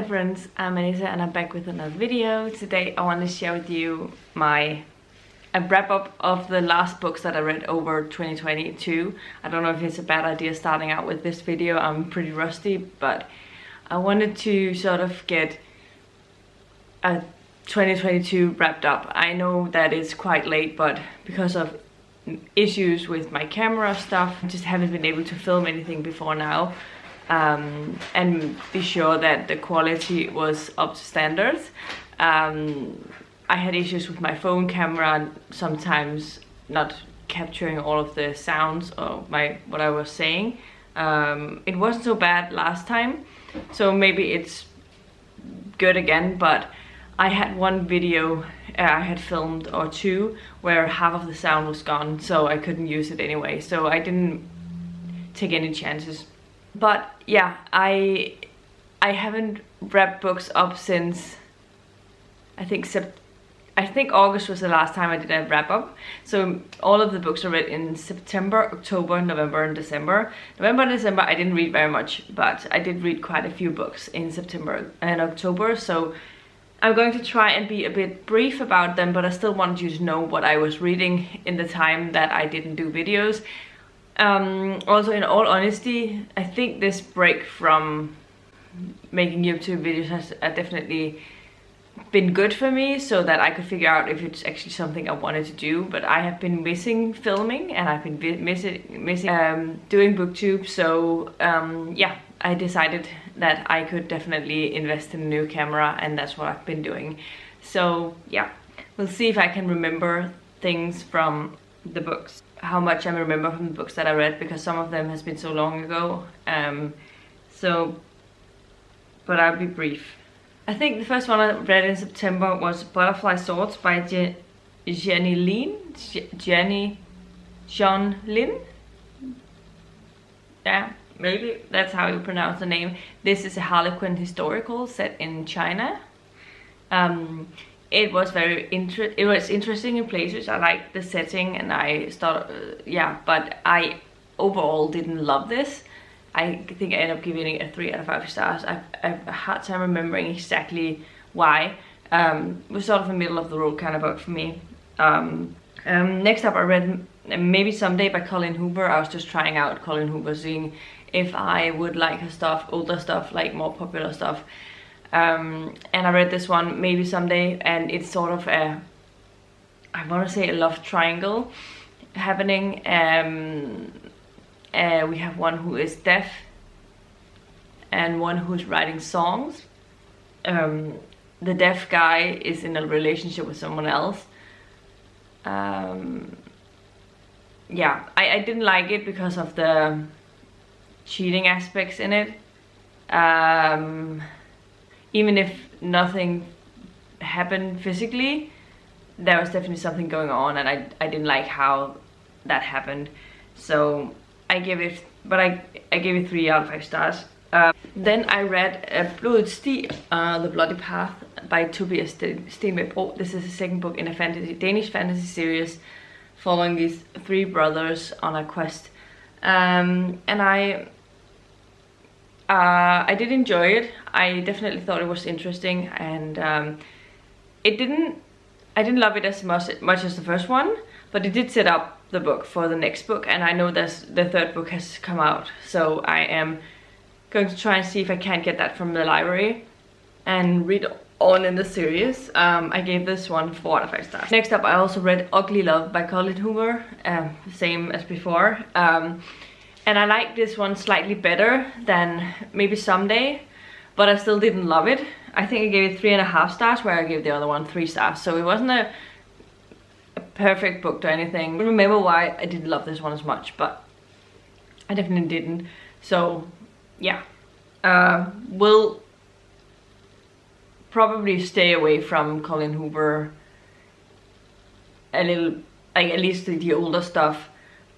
friends, I'm Anissa and I'm back with another video. Today I want to share with you a wrap up of the last books that I read over 2022. I don't know if it's a bad idea starting out with this video, I'm pretty rusty, but I wanted to sort of get a 2022 wrapped up. I know that it's quite late, but because of issues with my camera stuff, I just haven't been able to film anything before now. And be sure that the quality was up to standards. I had issues with my phone camera, sometimes not capturing all of the sounds or what I was saying. It wasn't so bad last time, so maybe it's good again, but I had one video I had filmed or two where half of the sound was gone, so I couldn't use it anyway, so I didn't take any chances. But yeah, I haven't wrapped books up since I think August was the last time I did a wrap up. So all of the books are read in September, October, November and December. November and December I didn't read very much, but I did read quite a few books in September and October, so I'm going to try and be a bit brief about them, but I still want you to know what I was reading in the time that I didn't do videos. Also, in all honesty, I think this break from making YouTube videos has definitely been good for me, so that I could figure out if it's actually something I wanted to do. But I have been missing filming, and I've been missing doing booktube, so yeah, I decided that I could definitely invest in a new camera, and that's what I've been doing. So yeah, we'll see if I can remember things from the books, how much I remember from the books that I read, because some of them has been so long ago. But I'll be brief. I think the first one I read in September was Butterfly Swords by Jeannie. Yeah, maybe that's how you pronounce the name. This is a Harlequin historical set in China. It was interesting in places. I liked the setting, and I started, yeah, but I overall didn't love this. I think I ended up giving it a 3 out of 5 stars. I have a hard time remembering exactly why. It was sort of a middle of the road kind of book for me. Next up I read Maybe Someday by Colleen Hoover. I was just trying out Colleen Hoover, seeing if I would like her stuff, older stuff, like more popular stuff. And I read this one, Maybe Someday, and it's sort of a, I want to say a love triangle happening. We have one who is deaf and one who's writing songs. The deaf guy is in a relationship with someone else. Yeah, I didn't like it because of the cheating aspects in it. Even if nothing happened physically, there was definitely something going on, and I didn't like how that happened. So I gave it, but I gave it 3 out of 5 stars. Then I read Blodets, The Bloody Path by Tobias Stenbæk. This is the second book in a Danish fantasy series following these 3 brothers on a quest. And I did enjoy it. I definitely thought it was interesting, and I didn't love it as much as the first one, but it did set up the book for the next book, and I know the 3rd book has come out, so I am going to try and see if I can get that from the library and read on in the series. I gave this one 4 out of 5 stars. Next up I also read Ugly Love by Colleen Hoover, same as before. And I like this one slightly better than Maybe Someday, but I still didn't love it. I think I gave it 3.5 stars, where I gave the other one 3 stars. So it wasn't a perfect book or anything. I don't remember why I didn't love this one as much, but I definitely didn't. So yeah, we'll probably stay away from Colleen Hoover a little, like at least the older stuff,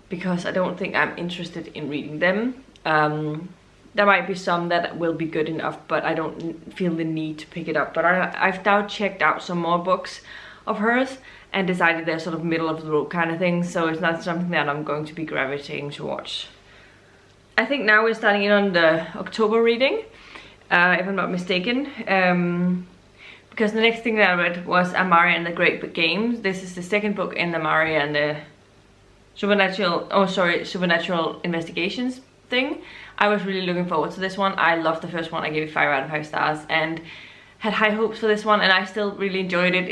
because I don't think I'm interested in reading them. There might be some that will be good enough, but I don't feel the need to pick it up. But I've now checked out some more books of hers and decided they're sort of middle of the road kind of thing, so it's not something that I'm going to be gravitating towards. I think now we're starting in on the October reading. if I'm not mistaken. Because the next thing that I read was Amari and the Great Games. This is the second book in the Amari and the supernatural investigations thing. I was really looking forward to this one. I loved the first one. I gave it 5 out of 5 stars and had high hopes for this one, and I still really enjoyed it.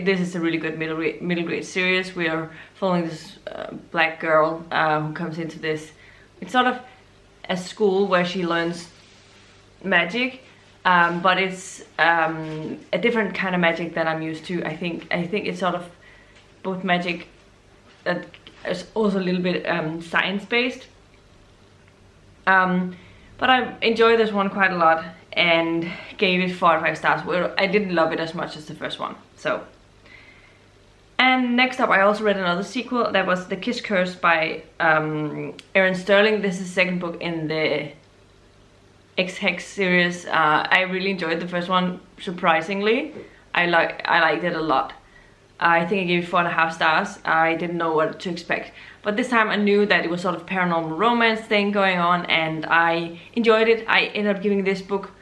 This is a really good middle grade series. We are following this black girl who comes into this. It's sort of a school where she learns magic, but it's a different kind of magic than I'm used to. I think it's sort of both magic that is also a little bit science-based. But I enjoyed this one quite a lot and gave it 4 out of 5 stars. Well, I didn't love it as much as the first one. So, and next up, I also read another sequel. That was The Kiss Curse by Erin Sterling. This is the second book in the X-Hex series. I really enjoyed the first one, surprisingly. I liked it a lot. I think I gave it 4.5 stars. I didn't know what to expect. But this time I knew that it was sort of paranormal romance thing going on, and I enjoyed it. I ended up giving this book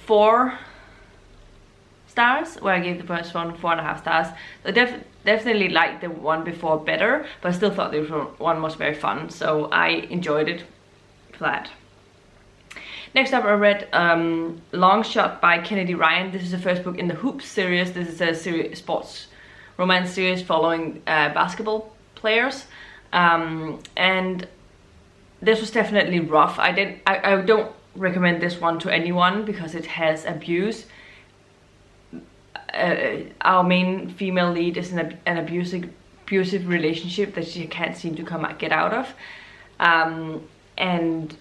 4 stars, where I gave the first one 4.5 stars. So definitely liked the one before better, but I still thought the one was very fun, so I enjoyed it for that. Next up, I read Long Shot by Kennedy Ryan. This is the first book in the Hoops series. This is a sports romance series following basketball players, and this was definitely rough. I don't recommend this one to anyone because it has abuse. Our main female lead is in an abusive relationship that she can't seem to get out of, and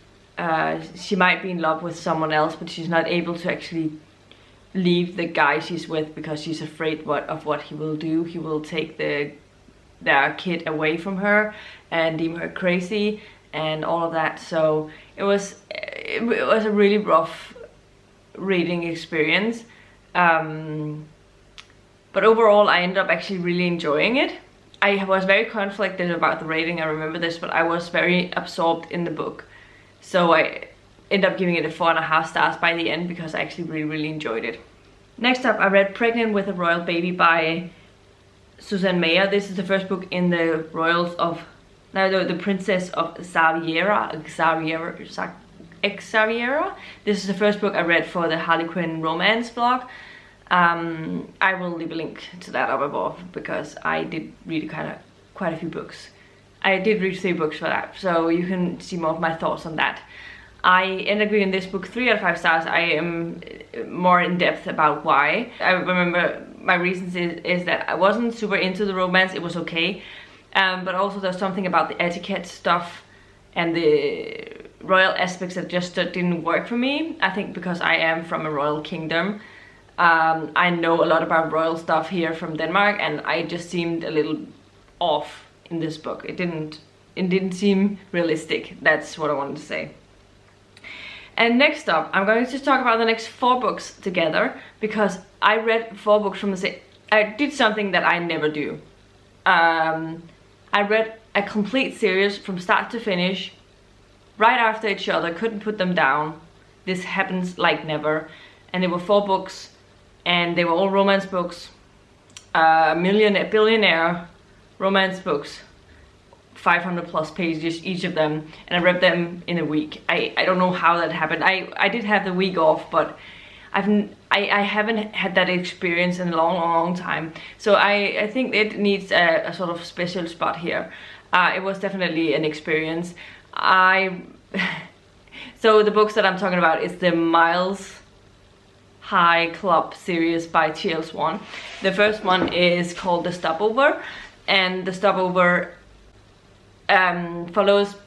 she might be in love with someone else, but she's not able to actually leave the guy she's with because she's afraid of what he will do. He will take their kid away from her and deem her crazy and all of that. So it was a really rough reading experience, but overall I ended up actually really enjoying it. I was very conflicted about the rating, I remember this, but I was very absorbed in the book. So I ended up giving it a 4.5 stars by the end because I actually really enjoyed it. Next up, I read Pregnant with a Royal Baby by Susan Meier. This is the first book in the the Princess of Xaviera. This is the first book I read for the Harlequin romance vlog. I will leave a link to that up above because I did read quite a few books. I did read 3 books for that, so you can see more of my thoughts on that. I ended up giving this book 3 out of 5 stars. I am more in depth about why. I remember my reasons is that I wasn't super into the romance. It was okay, but also there's something about the etiquette stuff and the royal aspects that just didn't work for me. I think because I am from a royal kingdom, I know a lot about royal stuff here from Denmark, and I just seemed a little off in this book. It didn't seem realistic. That's what I wanted to say. And next up, I'm going to talk about the next 4 books together because I read 4 books from the same. I did something that I never do. I read a complete series from start to finish, right after each other. Couldn't put them down. This happens like never. And there were 4 books, and they were all romance books. Billionaire romance books. 500 plus pages each of them, and I read them in a week. I don't know how that happened. I did have the week off, but I haven't had that experience in a long time. So I think it needs a sort of special spot here. It was definitely an experience. So the books that I'm talking about is the Miles High Club series by T.L. Swan. The first one is called The Stopover, and The Stopover follows,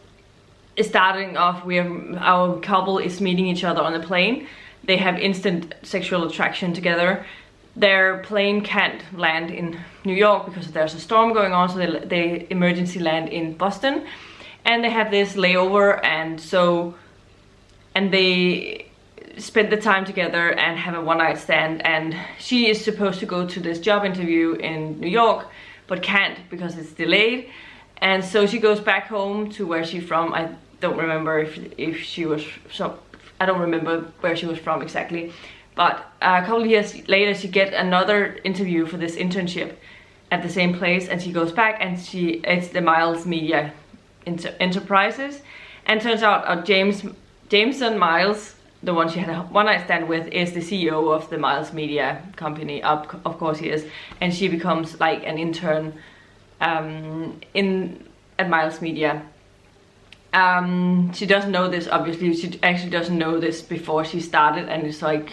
starting off where our couple is meeting each other on a plane. They have instant sexual attraction together. Their plane can't land in New York because there's a storm going on, so they emergency land in Boston, and they have this layover, and they spend the time together and have a one-night stand, and she is supposed to go to this job interview in New York but can't because it's delayed. And so she goes back home to where she's from. don't remember if she was I don't remember where she was from exactly. But a couple of years later, she gets another interview for this internship at the same place, and she goes back, and it's the Miles Media Enterprises, and turns out Jameson Miles, the one she had a one-night stand with, is the CEO of the Miles Media company. Of course he is, and she becomes like an intern at Miles Media. She doesn't know this, obviously. She actually doesn't know this before she started, and it's like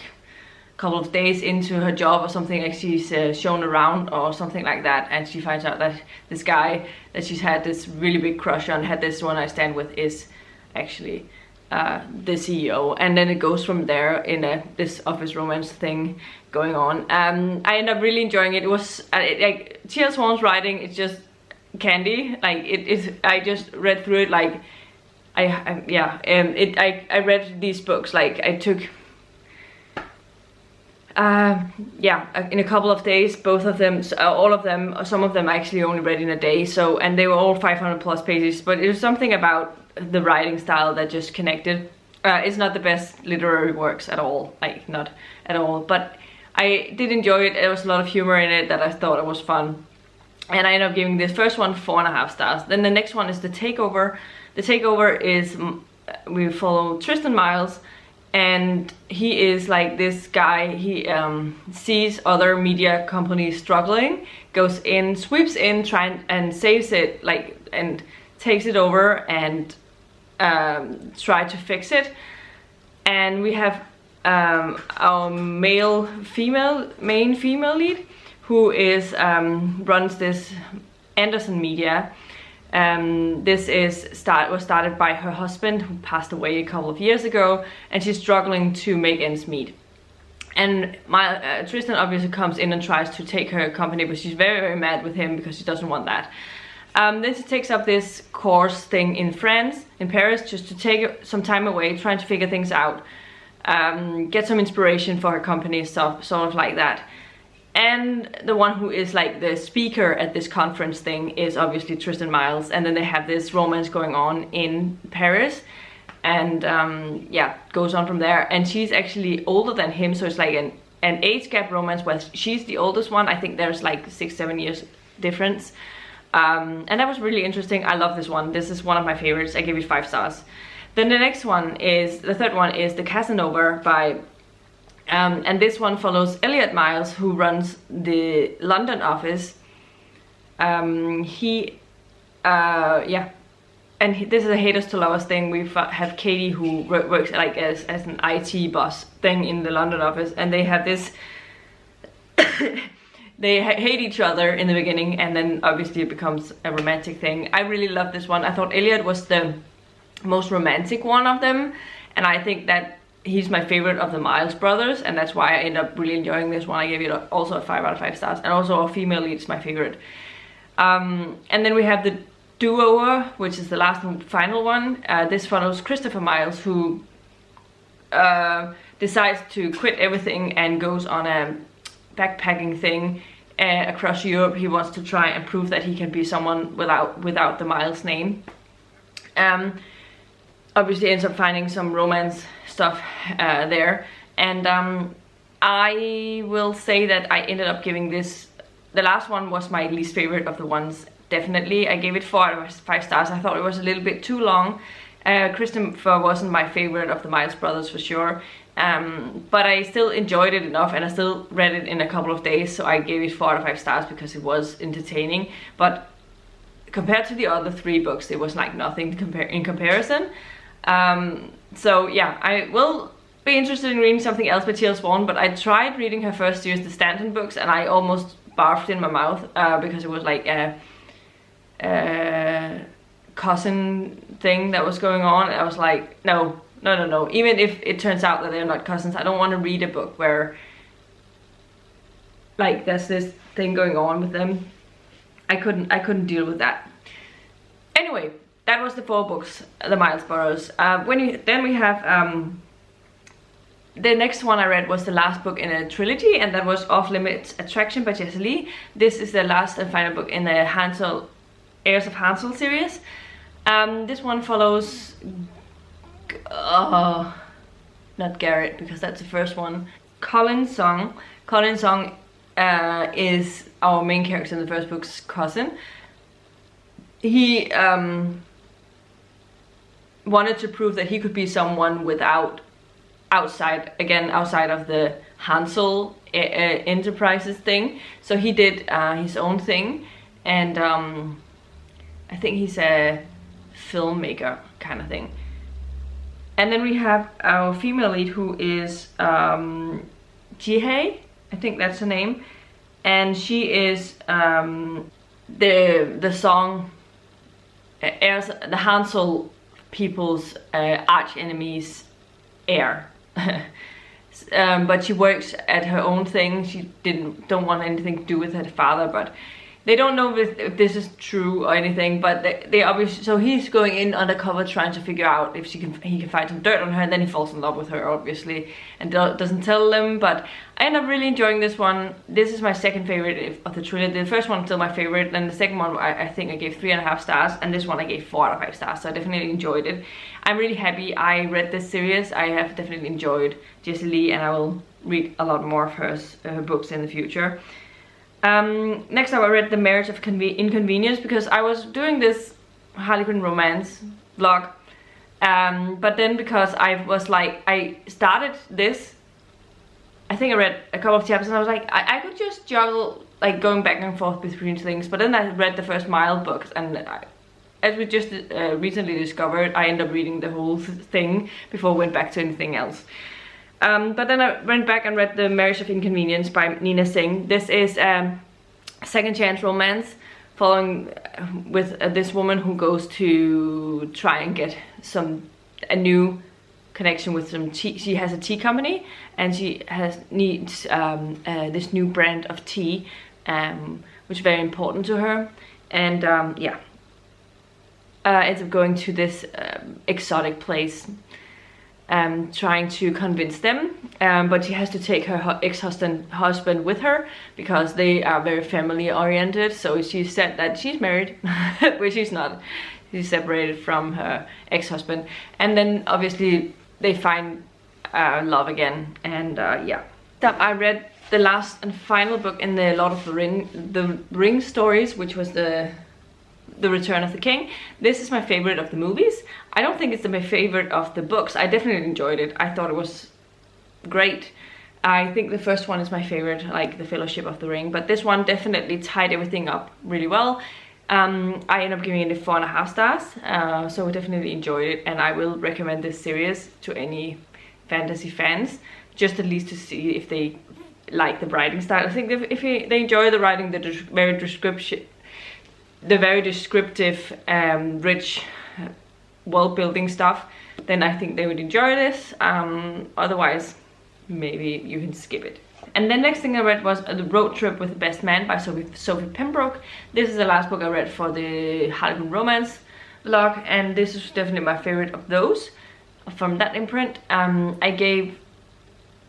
couple of days into her job or something, like she's shown around or something like that, and she finds out that this guy that she's had this really big crush on, had this one night stand with, is actually the CEO. And then it goes from there in this office romance thing going on. I ended up really enjoying it. It was like T.L. Swan's writing, it's just candy. Like it is. I just read through it like I read these books like I took in a couple of days, both of them, all of them, some of them I actually only read in a day, so, and they were all 500 plus pages, but it was something about the writing style that just connected. It's not the best literary works at all, like not at all, but I did enjoy it. There was a lot of humor in it that I thought it was fun, and I ended up giving this first one 4.5 stars. Then the next one is The Takeover. The Takeover is, we follow Tristan Miles, and he is like this guy. He sees other media companies struggling, goes in, sweeps in, and saves it, like, and takes it over and try to fix it. And we have our main female lead, who is runs this Anderson Media. This was started by her husband, who passed away a couple of years ago, and she's struggling to make ends meet. And Tristan obviously comes in and tries to take her company, but she's very, very mad with him because she doesn't want that. Then she takes up this course thing in France, in Paris, just to take some time away, trying to figure things out, get some inspiration for her company, stuff, sort of like that. And the one who is like the speaker at this conference thing is obviously Tristan Miles, and then they have this romance going on in Paris, and goes on from there. And she's actually older than him, so it's like an age gap romance where she's the oldest one. I think there's like 6-7 years difference, and that was really interesting. I love this one. This is one of my favorites. I give it 5 stars. Then the third one is The Casanova by and this one follows Elliot Miles, who runs the London office. This is a haters to lovers thing. We have Katie, who works like as an IT boss thing in the London office, and they have this they hate each other in the beginning, and then obviously it becomes a romantic thing. I really love this one. I thought Elliot was the most romantic one of them, and I think that he's my favorite of the Miles brothers, and that's why I ended up really enjoying this one. I gave it also a 5 out of 5 stars, and also a female lead is my favorite. And then we have The Do-Over, which is the last and final one. This follows Christopher Miles, who decides to quit everything and goes on a backpacking thing across Europe. He wants to try and prove that he can be someone without the Miles name. Obviously ends up finding some romance stuff there, and I will say that I ended up giving this, the last one was my least favorite of the ones, definitely. I gave it 4 out of 5 stars. I thought it was a little bit too long. Christopher wasn't my favorite of the Miles brothers for sure, but I still enjoyed it enough, and I still read it in a couple of days, so I gave it 4 out of 5 stars because it was entertaining. But compared to the other 3 books, it was like nothing in comparison. So yeah, I will be interested in reading something else by T.L. Swan, but I tried reading her first series, the Stanton books, and I almost barfed in my mouth because it was like a cousin thing that was going on. I was like, no. Even if it turns out that they're not cousins, I don't want to read a book where like there's this thing going on with them. I couldn't deal with that. Anyway, that was the 4 books, the Miles brothers. Then we have the next one I read was the last book in a trilogy, and that was Off Limits Attraction by Jayci. This is the last and final book in the Heirs of Hansel series. This one follows not Garrett, because that's the first one. Colleen Song. Colleen Song is our main character in the first book's cousin. He wanted to prove that he could be someone outside of the Hansel Enterprises thing. So he did his own thing, and I think he's a filmmaker kind of thing. And then we have our female lead, who is Jihei, I think that's her name, and she is the song airs the Hansel people's arch enemies heir. But she works at her own thing. She don't want anything to do with her father, but they don't know if this is true or anything, but they obviously, so he's going in undercover trying to figure out if he can find some dirt on her, and then he falls in love with her, obviously, and doesn't tell them. But I end up really enjoying this one. This is my second favorite of the trilogy. The first one is still my favorite, and the second one I think I gave 3.5 stars, and this one I gave 4 out of 5 stars, so I definitely enjoyed it. I'm really happy I read this series. I have definitely enjoyed Jayci Lee, and I will read a lot more of her books in the future. Next up I read The Marriage of Inconvenience, because I was doing this Harlequin romance vlog, but then because I was like, I started this, I think I read a couple of chapters and I was like, I could just juggle like going back and forth between things, but then I read the first Mile books, and as we just recently discovered, I ended up reading the whole thing before I went back to anything else. But then I went back and read The Marriage of Inconvenience by Nina Singh. This is a second chance romance following with this woman who goes to try and get a new connection with some tea. She has a tea company, and she needs this new brand of tea, which is very important to her. And yeah, ends up going to this exotic place, trying to convince them, but she has to take her ex-husband with her because they are very family oriented. So she said that she's married, but she's not. She's separated from her ex-husband, and then obviously they find love again. And yeah, I read the last and final book in the Lord of the Ring stories, which was the Return of the King. This is my favorite of the movies. I don't think it's my favorite of the books. I definitely enjoyed it. I thought it was great. I think the first one is my favorite, like the Fellowship of the Ring, but this one definitely tied everything up really well. I ended up giving it 4.5 stars, so I definitely enjoyed it, and I will recommend this series to any fantasy fans, just at least to see if they like the writing style. I think if they enjoy the writing, the very descriptive, rich world-building stuff, then I think they would enjoy this. Otherwise, maybe you can skip it. And then next thing I read was The Road Trip with the Best Man by Sophie Pembroke. This is the last book I read for the Harlequin romance vlog, and this is definitely my favorite of those from that imprint. I gave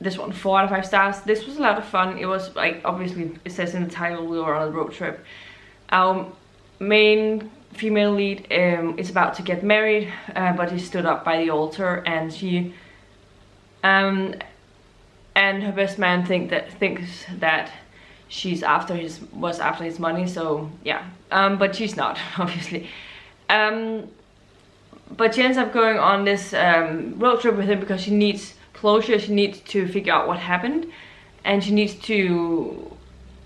this one 4 out of 5 stars. This was a lot of fun. It was like, obviously it says in the title, we were on a road trip. Our main female lead is about to get married, but he stood up by the altar, and she and her best man thinks that she's after his money. So yeah, but she's not, obviously. But she ends up going on this road trip with him because she needs closure. She needs to figure out what happened, and she needs to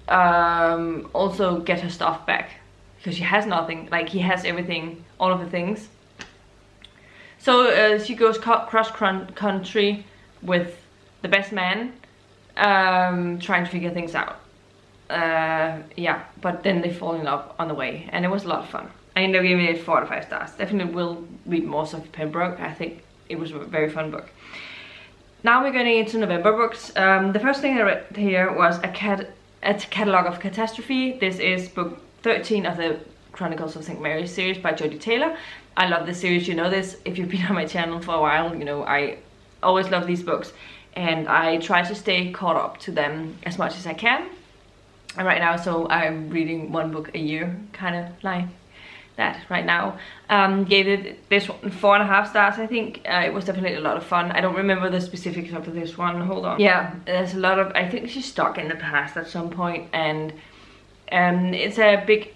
also get her stuff back, because she has nothing. Like, he has everything, all of the things. So she goes cross country with the best man, trying to figure things out. Yeah, but then they fall in love on the way, and it was a lot of fun. I ended up giving it 4 out of 5 stars. Definitely will read more of Pembroke. I think it was a very fun book. Now we're getting into November books. The first thing I read here was a Catalogue of Catastrophe. This is book 13 of the Chronicles of St. Mary's series by Jodi Taylor. I love this series, you know this. If you've been on my channel for a while, you know I always love these books, and I try to stay caught up to them as much as I can. And right now, so I'm reading 1 book a year, kind of like that right now. Gave it this one 4.5 stars. I think it was definitely a lot of fun. I don't remember the specifics of this one. Hold on. Yeah, there's a lot of, I think she's stuck in the past at some point, and it's a big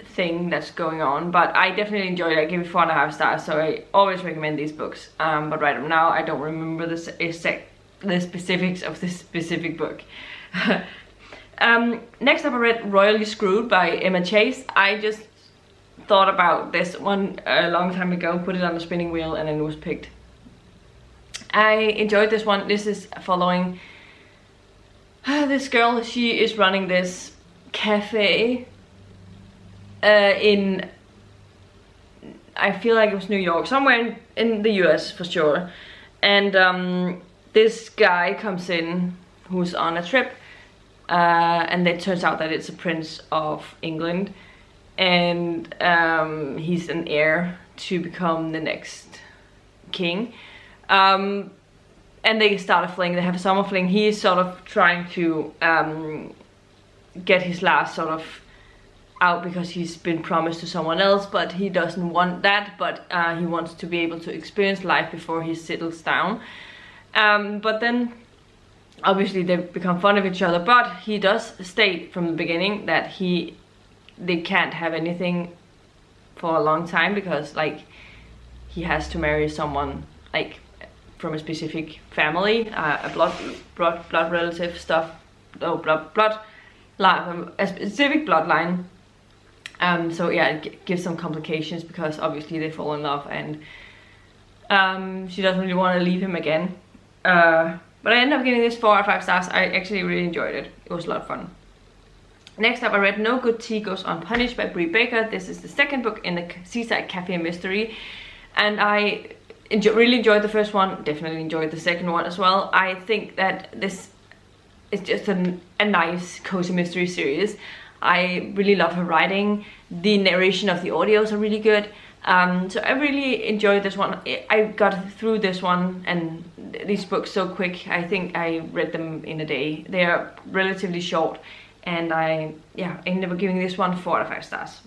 thing that's going on, but I definitely enjoyed it. I gave it 4.5 stars, so I always recommend these books. But right now I don't remember the specifics of this specific book. Next up I read Royally Screwed by Emma Chase. I just thought about this one a long time ago, put it on the spinning wheel, and then it was picked. I enjoyed this one. This is following this girl. She is running this cafe in, I feel like it was New York, somewhere in the US for sure. And this guy comes in who's on a trip, and it turns out that it's a prince of England, and he's an heir to become the next king. And they start a fling, they have a summer fling. He is sort of trying to get his last sort of out because he's been promised to someone else, but he doesn't want that, but he wants to be able to experience life before he settles down. But then obviously they become fond of each other, but he does state from the beginning that they can't have anything for a long time, because like he has to marry someone like from a specific family, a blood relative stuff, a specific bloodline. So yeah, it gives some complications because obviously they fall in love, and she doesn't really want to leave him again. But I ended up giving this 4 out of 5 stars. I actually really enjoyed it. It was a lot of fun. Next up I read No Good Tea Goes Unpunished by Bree Baker. This is the second book in the Seaside Cafe mystery, and I really enjoyed the first one, definitely enjoyed the second one as well. I think that this is just a nice cozy mystery series. I really love her writing. The narration of the audios are really good. So I really enjoyed this one. I got through this one and these books so quick. I think I read them in a day. They are relatively short, and I ended up giving this one 4 out of 5 stars.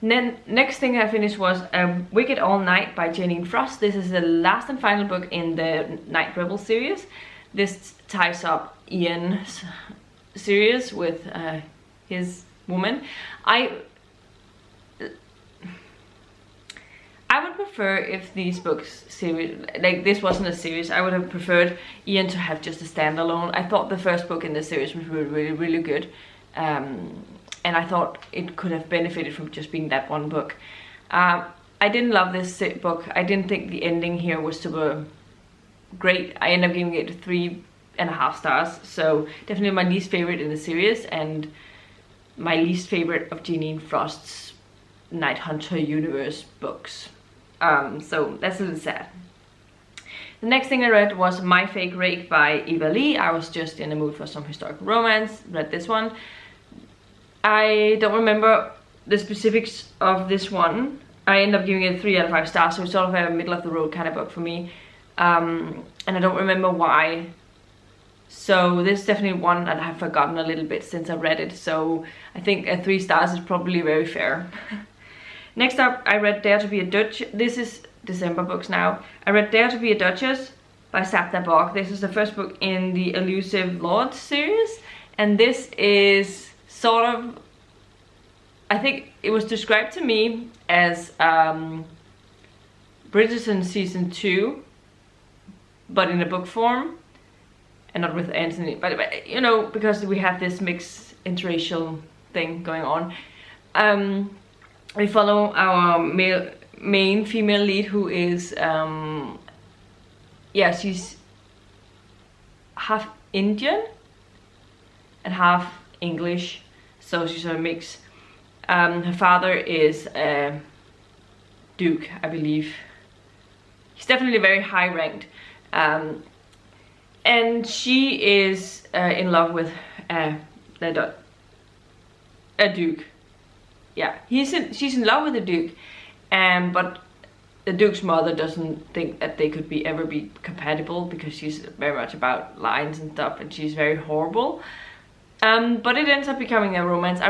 And then next thing I finished was Wicked All Night by Jeannie Frost. This is the last and final book in the Night Rebel series. This ties up Ian's series with his woman. I would prefer if these books series, like this wasn't a series, I would have preferred Ian to have just a standalone. I thought the first book in the series was really good, and I thought it could have benefited from just being that one book. I didn't love this book. I didn't think the ending here was super great. I ended up giving it 3.5 stars, so definitely my least favorite in the series, and my least favorite of Jeannie Frost's Night Hunter universe books. So that's a little sad. The next thing I read was My Fake Rake by Eva Lee. I was just in the mood for some historical romance, read this one. I don't remember the specifics of this one. I ended up giving it 3 out of 5 stars, so it's sort of a middle of the road kind of book for me. And I don't remember why. So this is definitely one that I have forgotten a little bit since I read it, so I think 3 stars is probably very fair. Next up, I read Dare to be a Duchess. This is December books now. I read Dare to be a Duchess by Sapna Bog. This is the first book in the Elusive Lord series, and this is sort of, I think it was described to me as Bridgerton season 2, but in a book form, and not with Anthony, but you know, because we have this mixed interracial thing going on. We follow our main female lead, who is she's half Indian and half English, so she's a mix. Her father is a duke, I believe. He's definitely very high ranked, and she is in love with a duke. Yeah, she's in love with the duke, but the duke's mother doesn't think that they could ever be compatible, because she's very much about lines and stuff, and she's very horrible. But it ends up becoming a romance.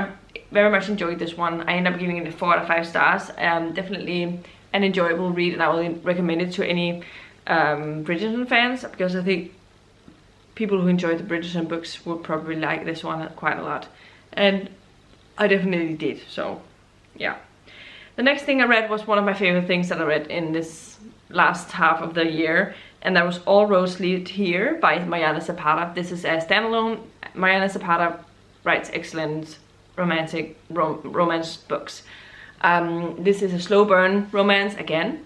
very much enjoyed this one. I ended up giving it 4 out of 5 stars. Definitely an enjoyable read, and I will recommend it to any Bridgerton fans, because I think people who enjoy the Bridgerton books will probably like this one quite a lot, and I definitely did. So yeah. The next thing I read was one of my favorite things that I read in this last half of the year, and that was All Roads Lead Here by Meier Zapata. This is a standalone. Meier Zapata writes excellent romance books. This is a slow burn romance again.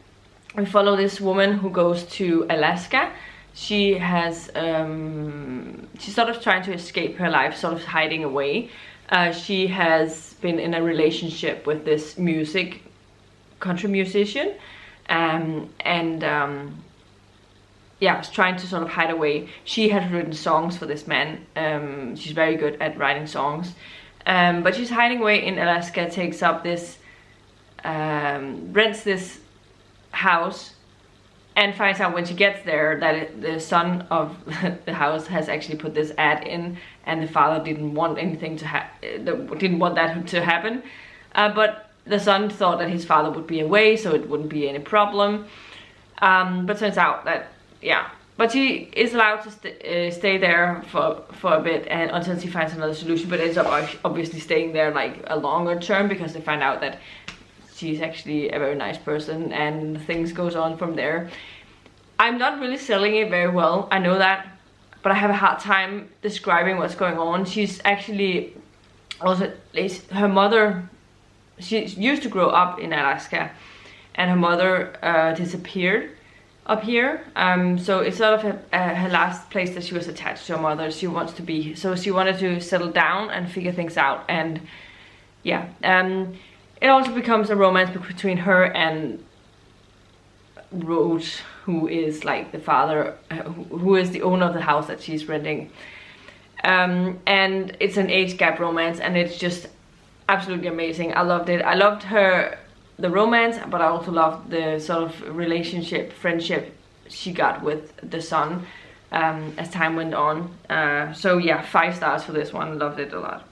We follow this woman who goes to Alaska. She has she's sort of trying to escape her life, sort of hiding away. She has been in a relationship with this country musician, yeah, is trying to sort of hide away. She has written songs for this man. She's very good at writing songs, but she's hiding away in Alaska. Takes up this, rents this house, and finds out when she gets there that the son of the house has actually put this ad in, and the father didn't want anything to didn't want that to happen, but the son thought that his father would be away, so it wouldn't be any problem. But turns out that, yeah, but she is allowed to stay there for a bit, and until she finds another solution, but ends up obviously staying there like a longer term, because they find out that she's actually a very nice person, and things goes on from there. I'm not really selling it very well, I know that, but I have a hard time describing what's going on. She's actually also, her mother, she used to grow up in Alaska, and her mother disappeared up here. So it's sort of her last place that she was attached to her mother. She wants to be, so she wanted to settle down and figure things out, and yeah. It also becomes a romance between her and Rose, who is like the father, who is the owner of the house that she's renting. And it's an age gap romance, and it's just absolutely amazing. I loved it. I loved the romance, but I also loved the sort of friendship she got with the son as time went on. So yeah, 5 stars for this one. Loved it a lot.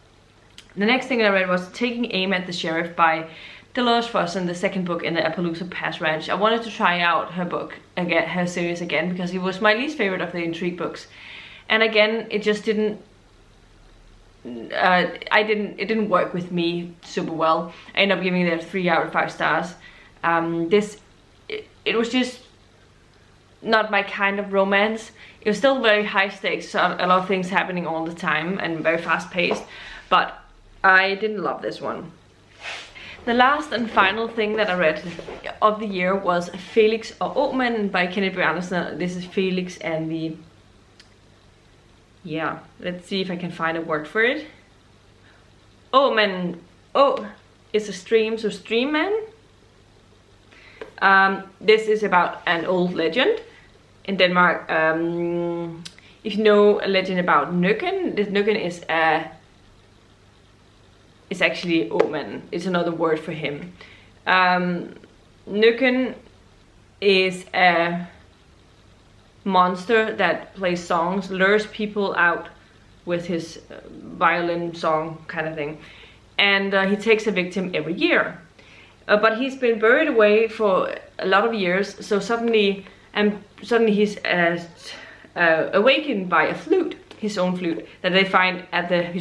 The next thing I read was Taking Aim at the Sheriff by Dolores Fossen, the second book in the Appaloosa Pass Ranch. I wanted to try out her book again, her series again, because it was my least favorite of the intrigue books. And again, it just didn't it didn't work with me super well. I ended up giving it 3 out of 5 stars. It was just not my kind of romance. It was still very high stakes, so a lot of things happening all the time and very fast paced, but I didn't love this one. The last and final thing that I read of the year was Felix og Åmanden by Kenneth Anderson. This is Felix and the, yeah, let's see if I can find a word for it. Åmanden, it's a stream, so stream man. This is about an old legend in Denmark. If you know a legend about Nøkken, this Nøkken is it's actually Åmanden. It's another word for him. Nøkken is a monster that plays songs, lures people out with his violin song kind of thing, and he takes a victim every year. But he's been buried away for a lot of years, so suddenly he's awakened by a flute, his own flute, that they find at the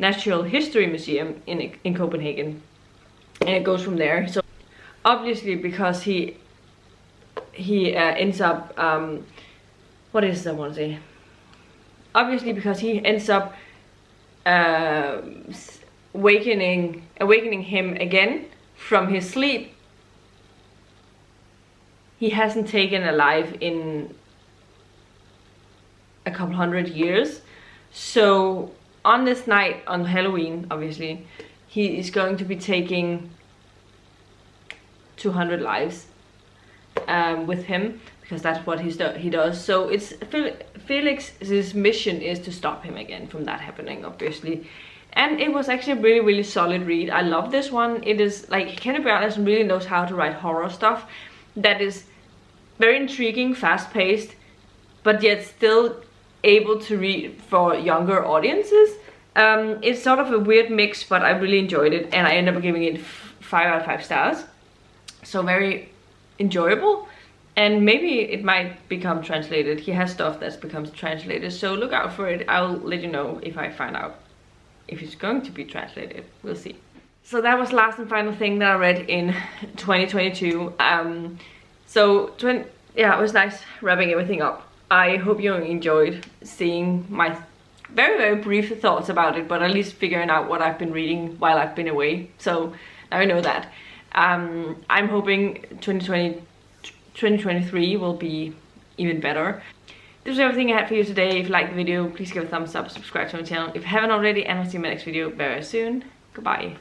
Natural History Museum in Copenhagen, and it goes from there. So obviously, because he ends up what is that I want to say? Obviously, because he ends up awakening him again from his sleep. He hasn't taken a life in a couple hundred years, so on this night, on Halloween, obviously, he is going to be taking 200 lives with him, because that's what he does. So it's Felix's mission is to stop him again from that happening, obviously. And it was actually a really, really solid read. I love this one. It is like, Kenneth Anderson really knows how to write horror stuff that is very intriguing, fast-paced, but yet still able to read for younger audiences. It's sort of a weird mix, but I really enjoyed it, and I ended up giving it 5 out of 5 stars. So very enjoyable, and maybe it might become translated. He has stuff that becomes translated, so look out for it. I'll let you know if I find out if it's going to be translated. We'll see. So that was last and final thing that I read in 2022. Yeah, it was nice wrapping everything up. I hope you enjoyed seeing my very brief thoughts about it, but at least figuring out what I've been reading while I've been away. So now I know that. I'm hoping 2023 will be even better. This was everything I had for you today. If you liked the video, please give a thumbs up, subscribe to my channel if you haven't already, and I'll see you in my next video very soon. Goodbye.